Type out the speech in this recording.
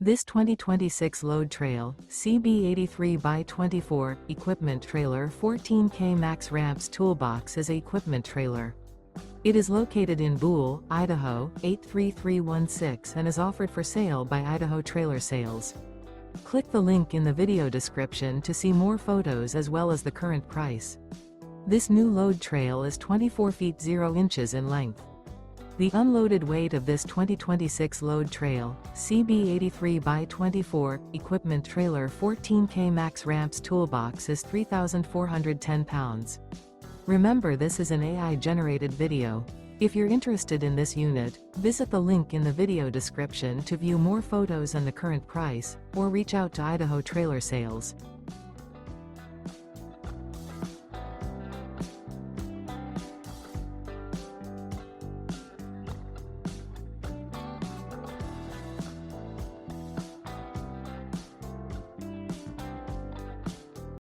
This 2026 Load Trail, CB83x24, equipment trailer 14K Max Ramps Toolbox is a equipment trailer. It is located in Buhl, Idaho, 83316 and is offered for sale by Idaho Trailer Sales. Click the link in the video description to see more photos as well as the current price. This new load trail is 24 feet 0 inches in length. The unloaded weight of this 2026 Load Trail, CB83x24, equipment trailer 14K Max Ramps Toolbox is 3,410 pounds. Remember, this is an AI-generated video. If you're interested in this unit, visit the link in the video description to view more photos and the current price, or reach out to Idaho Trailer Sales.